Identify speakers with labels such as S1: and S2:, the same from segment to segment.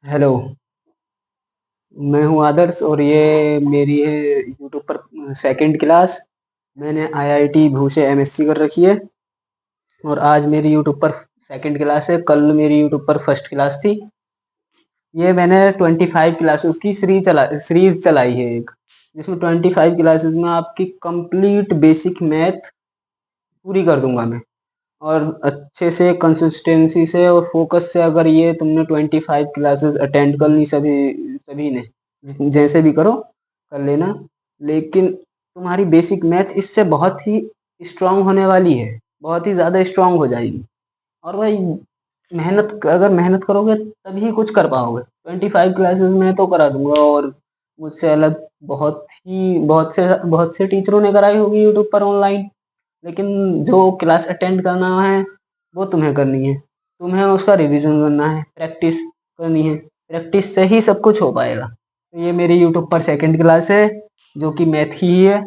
S1: Hello. मैं हूँ आदर्श और ये मेरी है यूट्यूब पर सेकंड क्लास। मैंने आईआईटी भू से एमएससी कर रखी है और आज मेरी यूट्यूब पर सेकंड क्लास है। कल मेरी यूट्यूब पर फर्स्ट क्लास थी। ये मैंने 25 क्लासेस की सीरीज चलाई है एक, जिसमें 25 क्लासेस में आपकी कंप्लीट बेसिक मैथ पूरी कर दूंगा मैं। और अच्छे से कंसिस्टेंसी से और फोकस से अगर ये तुमने 25 क्लासेस अटेंड कर ली सभी सभी ने, जैसे भी करो कर लेना। लेकिन तुम्हारी बेसिक मैथ इससे बहुत ही स्ट्रांग होने वाली है, बहुत ही ज़्यादा स्ट्रांग हो जाएगी। और भाई अगर मेहनत करोगे तभी कुछ कर पाओगे। 25 क्लासेस में तो करा दूंगा, और मुझसे अलग बहुत से टीचरों ने कराई होगी यूट्यूब पर ऑनलाइन। लेकिन जो क्लास अटेंड करना है वो तुम्हें करनी है। तुम्हें उसका रिवीजन करना है, प्रैक्टिस करनी है। प्रैक्टिस से ही सब कुछ हो पाएगा। तो ये मेरी यूट्यूब पर सेकंड क्लास है जो कि मैथ की ही है।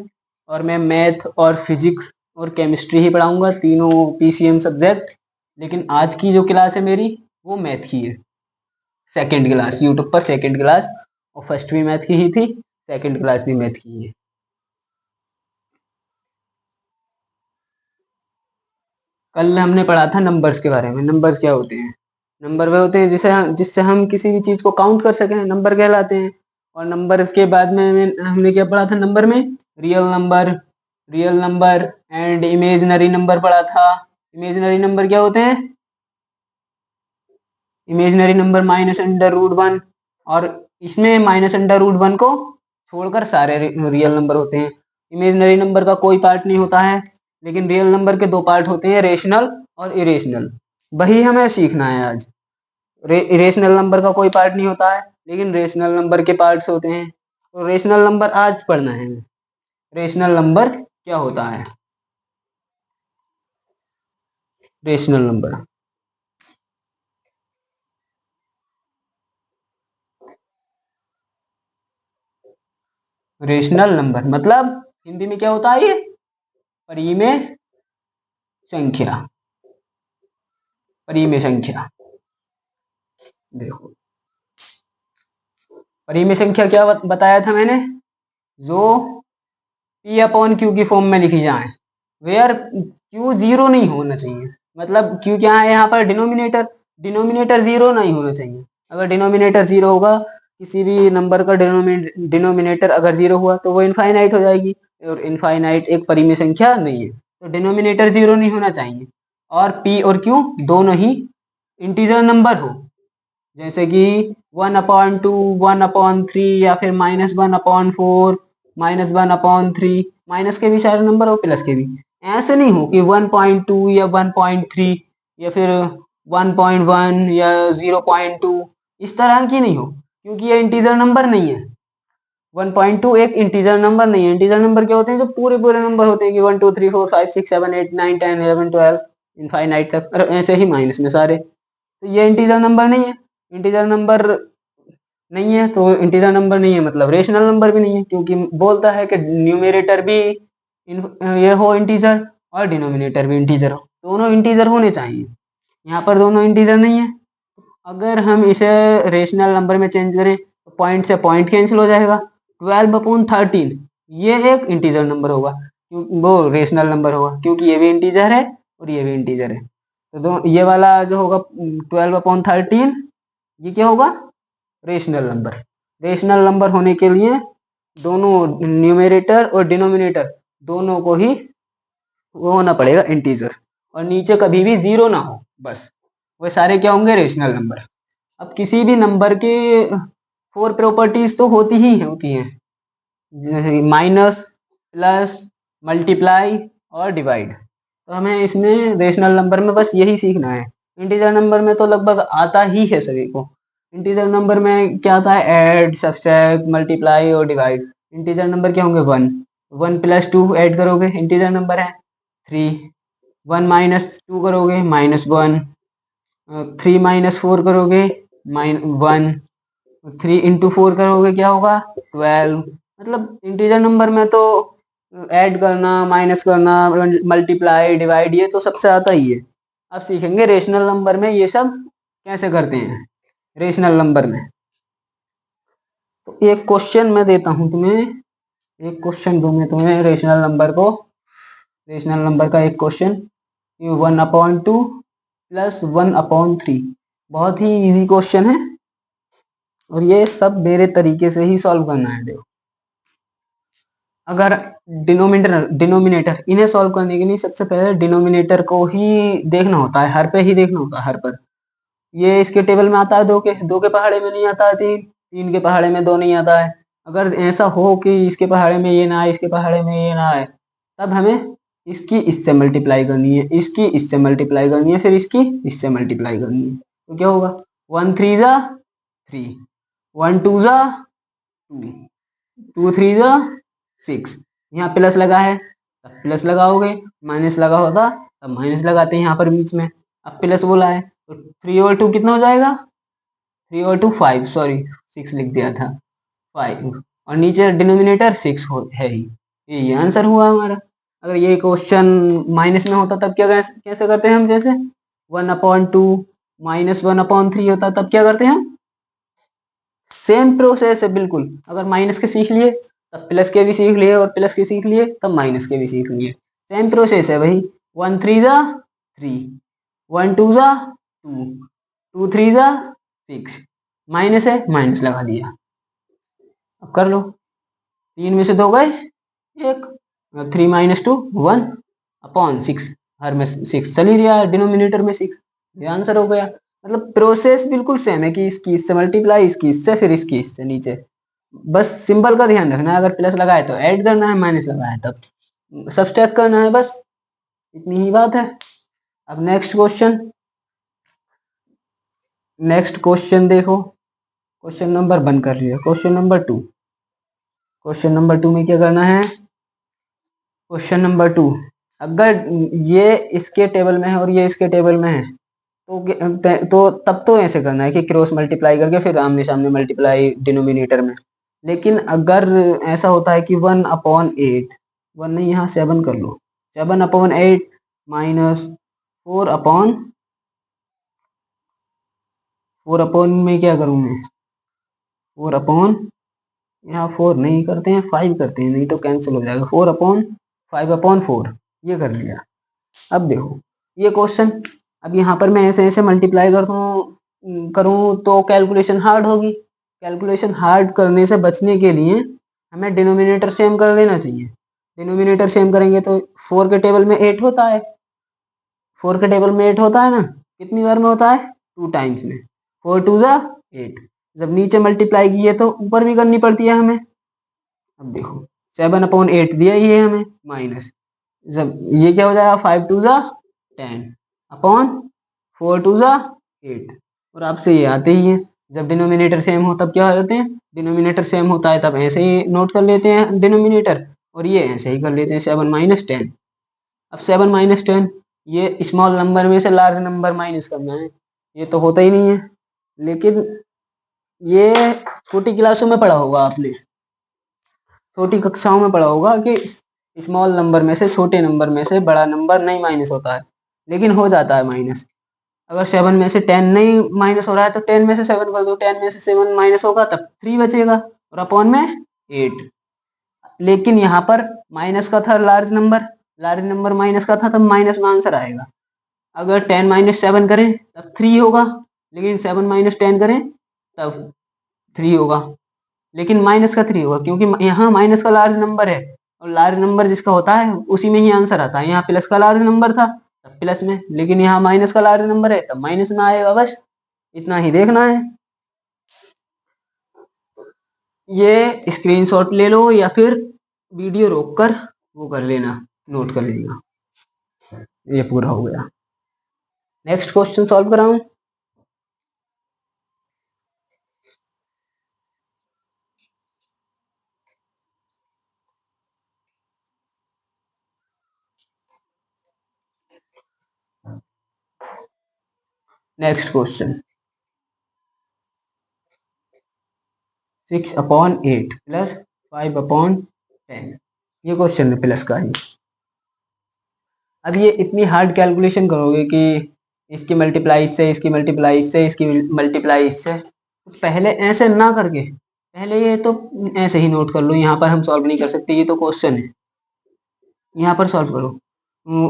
S1: और मैं मैथ और फिजिक्स और केमिस्ट्री ही पढ़ाऊंगा, तीनों पीसीएम सब्जेक्ट। लेकिन आज की जो क्लास है मेरी वो मैथ की है। सेकंड क्लास यूट्यूब पर सेकंड क्लास, और फर्स्ट भी मैथ की ही थी, सेकंड क्लास भी मैथ की है। कल हमने पढ़ा था नंबर्स के बारे में। नंबर्स क्या होते हैं? नंबर वे होते हैं जिससे हम किसी भी चीज को काउंट कर सकें, नंबर कहलाते हैं। और नंबर्स के बाद में हमने क्या पढ़ा था नंबर में? Real number, real number and imaginary number पढ़ा था। इमेजिनरी नंबर क्या होते हैं? Imaginary number -√1। और इसमें -√1 को छोड़कर सारे रियल नंबर होते हैं। इमेजिनरी नंबर का कोई पार्ट नहीं होता है, लेकिन रियल नंबर के दो पार्ट होते हैं, रेशनल और इरेशनल। वही हमें सीखना है आज। इरेशनल नंबर का कोई पार्ट नहीं होता है, लेकिन रेशनल नंबर के पार्ट्स होते हैं। तो रेशनल नंबर आज पढ़ना है हमें। रेशनल नंबर क्या होता है? रेशनल नंबर, रेशनल नंबर मतलब हिंदी में क्या होता है ये? परिमेय संख्या। परिमेय संख्या। देखो, परिमेय संख्या क्या बताया था मैंने? जो पी अपॉन क्यू की फॉर्म में लिखी जाए, वेयर क्यू जीरो नहीं होना चाहिए। मतलब क्यू क्या है यहाँ पर? डिनोमिनेटर। डिनोमिनेटर जीरो नहीं होना चाहिए। अगर डिनोमिनेटर जीरो होगा, किसी भी नंबर का डिनोमिनेटर अगर जीरो हुआ तो वो इनफाइनाइट हो जाएगी, और इनफाइनाइट एक परिमेय संख्या नहीं है। तो डिनोमिनेटर जीरो नहीं होना चाहिए। और पी और क्यू दोनों ही इंटीजर नंबर हो, जैसे कि 1/2, 1/3, या फिर -1/4, -1/3। माइनस के भी सारे नंबर हो, प्लस के भी। ऐसे नहीं हो कि 1.2 या 1.3 या फिर 1.1 या 0.2, इस तरह की नहीं हो, क्योंकि ये इंटीजर नंबर नहीं है। 1.2 एक इंटीजर नंबर नहीं है। इंटीजर नंबर क्या होते हैं? जो पूरे पूरे नंबर होते हैं कि 1 2 3 4 5 6 7 8 9 10 11 12 इनफाइनाइट तक, और ऐसे ही माइनस में सारे। तो ये इंटीजर नंबर नहीं है। इंटीजर नंबर नहीं है तो इंटीजर नंबर नहीं है मतलब रेशनल नंबर भी नहीं है, क्योंकि बोलता है कि न्यूमेरेटर भी ये हो इंटीजर, और डिनोमिनेटर भी इंटीजर हो। दोनों इंटीजर होने चाहिए। यहाँ पर दोनों इंटीजर नहीं है। अगर हम इसे रेशनल नंबर में चेंज करें तो पॉइंट से पॉइंट कैंसिल हो जाएगा। 12/13 ये एक इंटीजर नंबर होगा, वो रेशनल नंबर होगा, क्योंकि ये भी इंटीजर है और ये भी इंटीजर है। तो ये वाला जो होगा 12/13, ये क्या होगा? Rational number. रेशनल नंबर होने के लिए दोनों न्यूमेरेटर और डिनोमिनेटर दोनों को ही वो होना पड़ेगा इंटीजर, और नीचे कभी भी जीरो ना हो, बस। वो सारे क्या होंगे? Rational number. अब किसी भी नंबर के फोर प्रॉपर्टीज तो होती हैं, जैसे माइनस, प्लस, मल्टीप्लाई और डिवाइड। तो हमें इसमें रेशनल नंबर में बस यही सीखना है। इंटीजर नंबर में तो लगभग आता ही है सभी को। इंटीजर नंबर में क्या आता है? ऐड, सब्सट्रैक्ट, मल्टीप्लाई और डिवाइड। इंटीजर नंबर क्या होंगे? 1। 1 + 2 ऐड करोगे, इंटीजर नंबर है 3। 1 - 2 करोगे, -1। 3 - 4 करोगे, -1। 3 × 4 करोगे, क्या होगा? 12। मतलब इंटीजर नंबर में तो ऐड करना, माइनस करना, मल्टीप्लाई, डिवाइड, ये तो सबसे आता ही है। अब सीखेंगे रेशनल नंबर में ये सब कैसे करते हैं। रेशनल नंबर में। तो एक क्वेश्चन मैं देता हूं तुम्हें, एक क्वेश्चन दूं मैं तुम्हें रेशनल नंबर को, रेशनल नंबर का एक क्वेश्चन, 1/2 प्लस 1/3। बहुत ही इजी क्वेश्चन है और ये सब मेरे तरीके से ही सॉल्व करना है। देखो, अगर डिनोमिनेटर इन्हें सॉल्व करने के लिए सबसे पहले डिनोमिनेटर को ही देखना होता है, हर पे ही देखना होता है, हर पर। ये इसके टेबल में आता है दो के पहाड़े में नहीं आता है तीन, तीन के पहाड़े में दो नहीं आता है। अगर ऐसा हो कि इसके पहाड़े में ये ना आए, इसके पहाड़े में ये ना आए, तब हमें इसकी इससे मल्टीप्लाई करनी है, इसकी इससे मल्टीप्लाई करनी है, फिर इसकी इससे मल्टीप्लाई करनी है। तो क्या होगा, 1 3 जा 3, 1 2 जा 2, 2 3 जा 6। यहाँ प्लस लगा है तब प्लस लगाओगे, माइनस लगा होता तब माइनस लगाते हैं यहाँ पर बीच में। अब प्लस बोला है तो 3 और 2 कितना हो जाएगा, 3 और 2 5, सॉरी 6 लिख दिया था, 5, और नीचे डिनोमिनेटर 6 है ही, ये आंसर हुआ हमारा। अगर ये क्वेश्चन माइनस में होता तब क्या कैसे करते हैं हम, जैसे 1/2 माइनस 1/3 होता तब क्या करते हैं हम, सेम प्रोसेस है बिल्कुल। अगर माइनस के सीख लिए तब प्लस के भी सीख लिए, और प्लस के सीख लिए तब माइनस के भी सीख लिए, सेम प्रोसेस है भाई। 1 3 जा 3, 1 2 जा 2, 2 3 जा 6, माइनस है माइनस लगा दिया। अब कर लो, 3 में से 2 गए 1, 3 - 2 1/6, हर में 6 चल ही रहा है, डिनोमिनेटर में 6, ये आंसर हो गया। मतलब प्रोसेस बिल्कुल सेम है कि इसकी इससे मल्टीप्लाई, इसकी इससे, फिर इसकी इससे नीचे। बस सिंबल का ध्यान रखना है, अगर प्लस लगाए तो ऐड करना है, माइनस लगाए तब सब्सट्रैक्ट करना है, बस इतनी ही बात है। अब नेक्स्ट क्वेश्चन, देखो, क्वेश्चन नंबर 1 कर लिया, क्वेश्चन नंबर 2, क्वेश्चन नंबर 2 में क्या करना है, क्वेश्चन नंबर 2, अगर ये इसके टेबल में है और ये इसके टेबल में है, तो तब तो ऐसे करना है कि क्रॉस मल्टीप्लाई करके फिर आमने सामने मल्टीप्लाई डिनोमिनेटर में। लेकिन अगर ऐसा होता है कि 1/8, 1 नहीं, यहाँ 7 कर लो, 7/8 माइनस 4 में क्या करूँ मैं, 4 यहाँ 4 नहीं करते हैं, 5 करते हैं, नहीं तो कैंसिल हो जाएगा, 4/5/4, ये कर लिया। अब देखो ये क्वेश्चन, अब यहाँ पर मैं ऐसे ऐसे मल्टीप्लाई करूँ तो कैलकुलेशन हार्ड होगी। कैलकुलेशन हार्ड करने से बचने के लिए हमें डिनोमिनेटर सेम कर लेना चाहिए। डिनोमिनेटर सेम करेंगे तो 4 के टेबल में 8 होता है, 4 के टेबल में 8 होता है ना, कितनी बार में होता है, 2 टाइम्स में, 4 2 जा 8। जब नीचे मल्टीप्लाई की है तो ऊपर भी करनी पड़ती है हमें। अब देखो 7/8 दिया ही है हमें, माइनस, जब ये क्या हो जाएगा, 5 2 जा 10 अपॉन 4 2 जा 8। और आपसे ये आते ही है, जब डिनोमिनेटर सेम हो तब क्या करते हैं, डिनोमिनेटर सेम होता है तब ऐसे ही नोट कर लेते हैं डिनोमिनेटर, और ये ऐसे ही कर लेते हैं 7 - 10। अब 7 - 10, ये स्मॉल नंबर में से लार्ज नंबर माइनस करना है, ये तो होता ही नहीं है। लेकिन ये छोटी क्लासों में पढ़ा होगा आपने, छोटी कक्षाओं में पढ़ा होगा कि स्मॉल नंबर में से, छोटे नंबर में से बड़ा नंबर नहीं माइनस होता है, लेकिन हो जाता है माइनस। अगर 7 में से 10 नहीं माइनस हो रहा है तो 10 में से 7 कर दो, 10 में से 7 माइनस होगा तब 3 बचेगा, और अपॉन में 8। लेकिन यहाँ पर माइनस का था large number, large number minus का था, तब माइनस में आंसर आएगा। अगर 10 - 7 करें तब 3 होगा, लेकिन 7 - 10 करें तब 3 होगा, लेकिन माइनस का 3 होगा, क्योंकि यहाँ माइनस का लार्ज नंबर है, और लार्ज नंबर जिसका होता है उसी में ही आंसर आता है। यहाँ प्लस का लार्ज नंबर था तब प्लस में, लेकिन यहाँ माइनस का लार्ज नंबर है तब माइनस में आएगा, बस इतना ही देखना है। ये स्क्रीनशॉट ले लो या फिर वीडियो रोककर वो कर लेना, नोट कर लेना। ये पूरा हो गया, नेक्स्ट क्वेश्चन सॉल्व कराऊं। नेक्स्ट क्वेश्चन, 6/8 प्लस 5/10, ये क्वेश्चन है प्लस का ही। अब ये इतनी हार्ड कैलकुलेशन करोगे कि इसकी मल्टीप्लाई इससे, इसकी मल्टीप्लाई इससे, इसकी मल्टीप्लाई इससे, तो पहले ऐसे ना करके पहले ये तो ऐसे ही नोट कर लो, यहाँ पर हम सॉल्व नहीं कर सकते, ये तो क्वेश्चन है, यहाँ पर सॉल्व करो।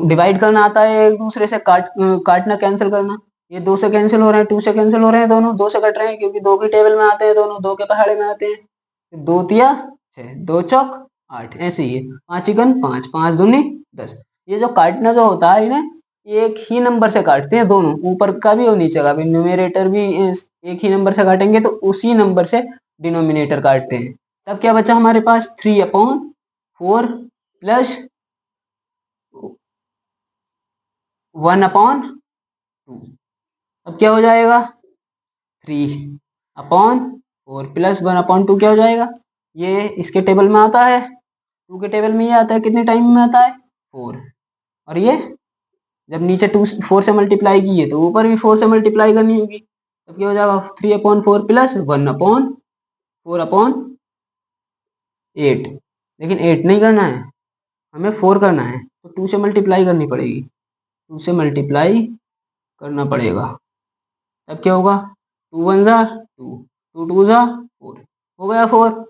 S1: डिवाइड करना आता है, एक दूसरे से काटना कैंसिल करना। ये 2 से कैंसिल हो रहे हैं, 2 से कैंसिल हो रहे हैं, दोनों 2 से कट रहे हैं क्योंकि 2 की टेबल में आते हैं, दोनों 2 के पहाड़े में आते हैं। 2 तिया 6, 2 चौक 8, ऐसे ही है। 5 चिकन 5, 5 दूनी 10। ये जो काटना जो होता है इन्हें एक ही नंबर से काटते हैं, दोनों ऊपर का भी और नीचे का भी, न्यूमेरेटर भी एक ही नंबर से काटेंगे तो उसी नंबर से डिनोमिनेटर काटते हैं। तब क्या बचा हमारे पास 3/4 प्लस 1/2। अब क्या हो जाएगा 3/4 प्लस 1/2 क्या हो जाएगा, ये इसके टेबल में आता है, 2 के टेबल में ये आता है, कितने टाइम में आता है 4। और ये जब नीचे 2 4 से मल्टीप्लाई की है तो ऊपर भी 4 से मल्टीप्लाई करनी होगी, तब क्या हो जाएगा 3/4 प्लस 1/4/8। लेकिन 8 नहीं करना है, हमें 4 करना है, तो 2 से मल्टीप्लाई करनी पड़ेगी, 2 से मल्टीप्लाई करना पड़ेगा। तब क्या होगा 2 1 जा 2, 2 2 जा 4, हो गया 4।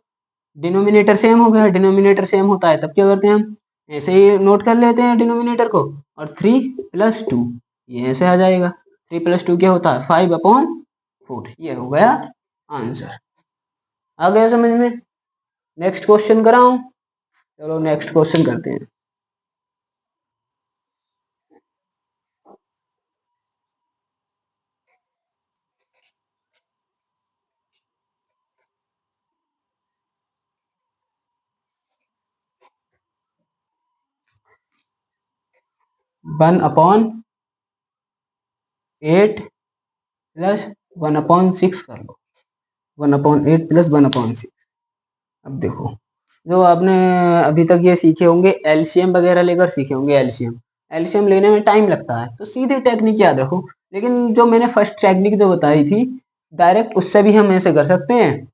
S1: डिनोमिनेटर सेम हो गया, डिनोमिनेटर सेम होता है तब क्या करते हैं हम ऐसे ही नोट कर लेते हैं डिनोमिनेटर को, और 3 + 2 ये ऐसे आ जाएगा। 3 + 2 क्या होता है 5/4, ये हो गया आंसर। आ गया समझ में? नेक्स्ट क्वेश्चन कराऊं? चलो नेक्स्ट क्वेश्चन करते हैं। वन अपॉन 8 प्लस 1/6 कर लो, 1/8 प्लस 1/6। अब देखो जो आपने अभी तक ये सीखे होंगे एलसीएम वगैरह लेकर सीखे होंगे, एलसीएम एलसीएम लेने में टाइम लगता है, तो सीधी टेक्निक याद रखो। लेकिन जो मैंने फर्स्ट टेक्निक जो बताई थी डायरेक्ट उससे भी हम ऐसे कर सकते हैं,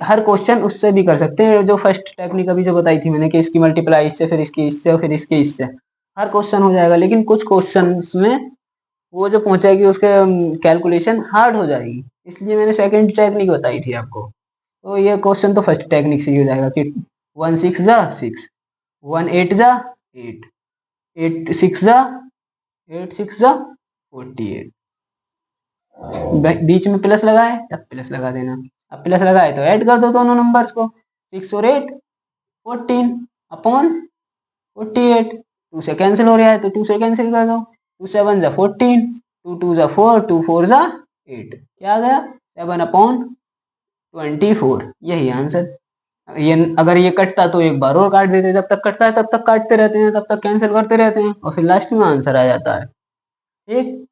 S1: हर क्वेश्चन उससे भी कर सकते हैं। जो फर्स्ट टेक्निक अभी जो बताई थी मैंने कि इसकी मल्टीप्लाई इससे, फिर इसकी इससे, और फिर इसके इससे, हर क्वेश्चन हो जाएगा। लेकिन कुछ क्वेश्चन में वो जो पहुंचेगी उसके कैलकुलेशन हार्ड हो जाएगी, इसलिए मैंने सेकंड टेक्निक बताई थी आपको। तो ये क्वेश्चन तो फर्स्ट टेक्निक से ही हो जाएगा कि 1 6 जा 6, 1 8 जा 8, 8 6 जा 8 6 जा 48। बीच में प्लस लगाए तब प्लस लगा देना, अब प्लस लगाए तो ऐड कर दो दोनों नंबर्स को, 6 और 8 14 अपॉन 48। 2 से कैंसिल हो रहा है तो 2 से कैंसिल कर दो, 2 7 जा 14, 2 2 जा 4, 2 4 जा 8, क्या आ गया 7/24। यही आंसर। ये अगर ये कटता तो एक बार और काट देते, जब तक कटता है तब तक काटते रहते हैं, तब तक कैंसिल करते रहते हैं, और फिर लास्ट में आंसर आ जाता है। ठीक,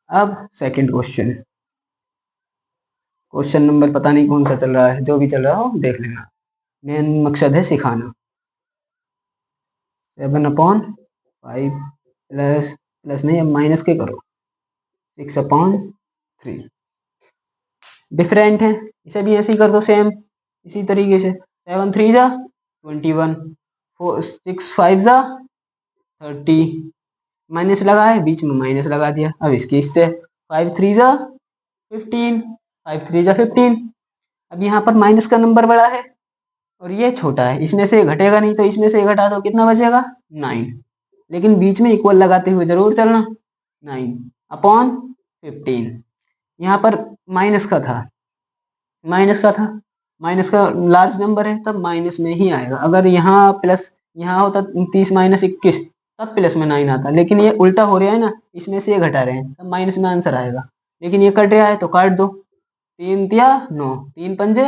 S1: अब सेकंड क्वेश्चन, क्वेश्चन नंबर पता नहीं कौन सा चल रहा है, जो भी चल रहा हो देख लेना, मेन मकसद है सिखाना। 7/5 प्लस प्लस नहीं, अब माइनस के करो, 6/3 डिफरेंट है, इसे भी ऐसे ही कर दो सेम इसी तरीके से। 7 3 जा 21, 6 5 जा 30, माइनस लगा है बीच में माइनस लगा दिया। अब इसकी इससे 5 3 जा 15, 5 3 जा 15। अब यहाँ पर माइनस का नंबर बड़ा है और ये छोटा है, इसमें से घटेगा नहीं, तो इसमें से घटा दो, कितना बचेगा 9। लेकिन बीच में इक्वल लगाते हुए जरूर चलना, 9/15। यहाँ पर माइनस का था, माइनस का था, माइनस का लार्ज नंबर है तब माइनस में ही आएगा। अगर यहाँ प्लस यहाँ होता 30 - 21 तब प्लस में 9 आता, लेकिन ये उल्टा हो रहा है ना, इसमें से ये घटा रहे हैं तब माइनस में आंसर आएगा। लेकिन ये कट रहा है तो काट दो, 3 तिया 9, 3 पंजे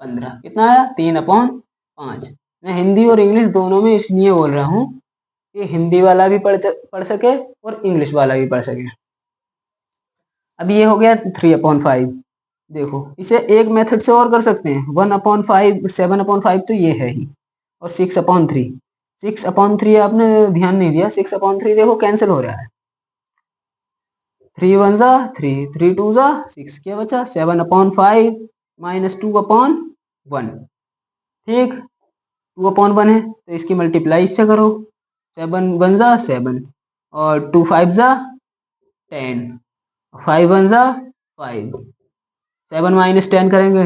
S1: 15, कितना आया 3/5। मैं हिंदी और इंग्लिश दोनों में इसलिए बोल रहा हूँ कि हिंदी वाला भी पढ़ सके और इंग्लिश वाला भी पढ़ सके। अब ये हो गया 3/5। देखो इसे एक मेथड से और कर सकते हैं, 1/5 7/5 तो ये है ही, और 6/3, 6/3 आपने ध्यान नहीं दिया, 6/3 देखो कैंसिल हो रहा है, 3 1 जा 3, 3 2 जा 6, क्या बचा 7/5 - 2/1। ठीक, 2/1 है तो इसकी मल्टीप्लाई इससे करो, 7 1 जा 7, और 2 5 जा 10, 5 1 जा 5, 7 माइनस 10 करेंगे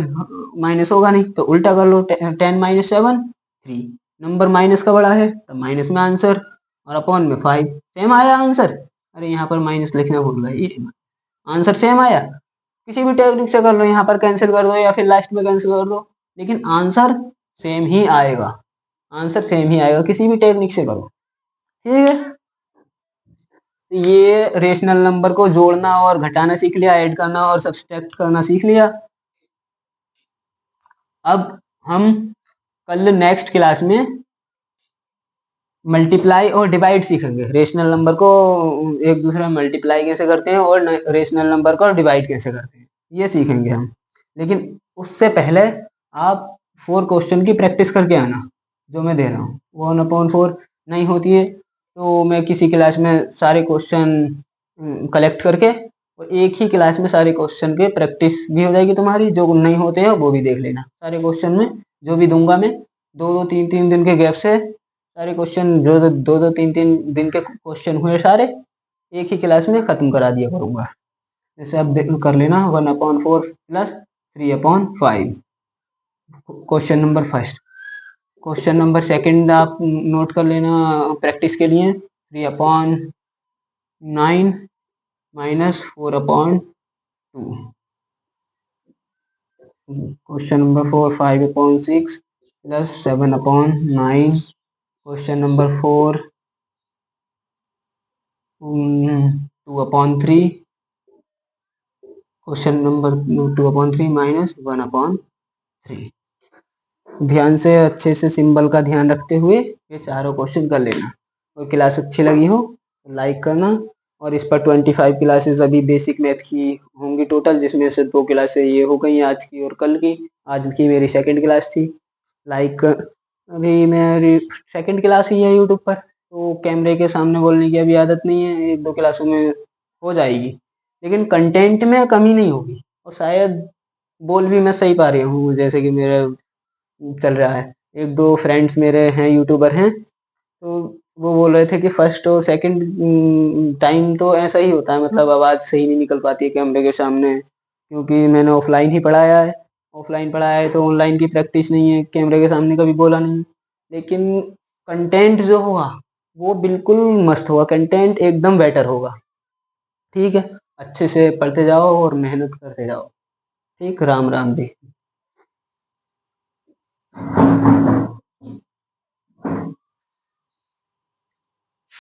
S1: माइनस होगा नहीं, तो उल्टा कर लो, 10 माइनस 7 3। नंबर माइनस का बड़ा है तो माइनस में आंसर, और अपॉन में 5। सेम आया आंसर। अरे यहाँ पर माइनस लिखना भूल गए, ये आंसर सेम आया। किसी भी टेक्निक से कर लो, यहाँ पर कैंसिल कर दो या फिर लास्ट में कैंसिल कर दो, लेकिन आंसर सेम ही आएगा। आंसर सेम ही आएगा किसी भी टेक्निक से करो। ठीक है, ये रेशनल नंबर को जोड़ना और घटाना सीख लिया, ऐड करना और सब्सट्रैक्ट करना सीख लिया। अब हम कल नेक्स्ट क्लास में मल्टीप्लाई और डिवाइड सीखेंगे। रेशनल नंबर को एक दूसरे में मल्टीप्लाई कैसे करते हैं और रेशनल नंबर को डिवाइड कैसे करते हैं, ये सीखेंगे हम। लेकिन उससे पहले आप 4 क्वेश्चन की प्रैक्टिस करके आना, जो मैं दे रहा हूँ। 1/4 नहीं होती है तो मैं किसी क्लास में सारे क्वेश्चन कलेक्ट करके और एक ही क्लास में सारे क्वेश्चन के प्रैक्टिस भी हो जाएगी तुम्हारी। जो नहीं होते हैं वो भी देख लेना। सारे क्वेश्चन में जो भी दूंगा मैं, 2-2 3-3 दिन के गैप से सारे क्वेश्चन, जो 2-2 3-3 दिन के क्वेश्चन हुए सारे, एक ही क्लास में खत्म करा दिया करूंगा। जैसे आप कर लेना 1/4 plus 3/5। Question number first. Question number second आप नोट कर लेना प्रैक्टिस के लिए। 3/9 minus 4/2। Question number 4 5/6 plus 7/9। Question number 4 2/3। Question number 2/3 minus 1/3। ध्यान से अच्छे से सिंबल का ध्यान रखते हुए ये चारों क्वेश्चन कर लेना। और क्लास अच्छी लगी हो तो लाइक करना। और इस पर 25 क्लासेस अभी बेसिक मैथ की होंगी टोटल, जिसमें से 2 क्लासेस ये हो गई आज की और कल की। आज की मेरी सेकंड क्लास थी। लाइक अभी मेरी सेकंड क्लास ही है यूट्यूब पर, तो कैमरे के सामने बोलने की अभी आदत नहीं है। 1-2 क्लासों में हो जाएगी, लेकिन कंटेंट में कमी नहीं होगी। और शायद बोल भी मैं सही पा रही हूँ, जैसे कि मेरा चल रहा है। 1-2 फ्रेंड्स मेरे हैं यूट्यूबर हैं, तो वो बोल रहे थे कि फर्स्ट और सेकंड टाइम तो ऐसा ही होता है, मतलब आवाज़ सही नहीं निकल पाती है कैमरे के सामने, क्योंकि मैंने ऑफलाइन ही पढ़ाया है। ऑफलाइन पढ़ाया है तो ऑनलाइन की प्रैक्टिस नहीं है, कैमरे के सामने कभी बोला नहीं। लेकिन कंटेंट जो होगा वो बिल्कुल मस्त होगा, कंटेंट एकदम बेटर होगा। ठीक है, अच्छे से पढ़ते जाओ और मेहनत करते जाओ। ठीक, राम राम जी।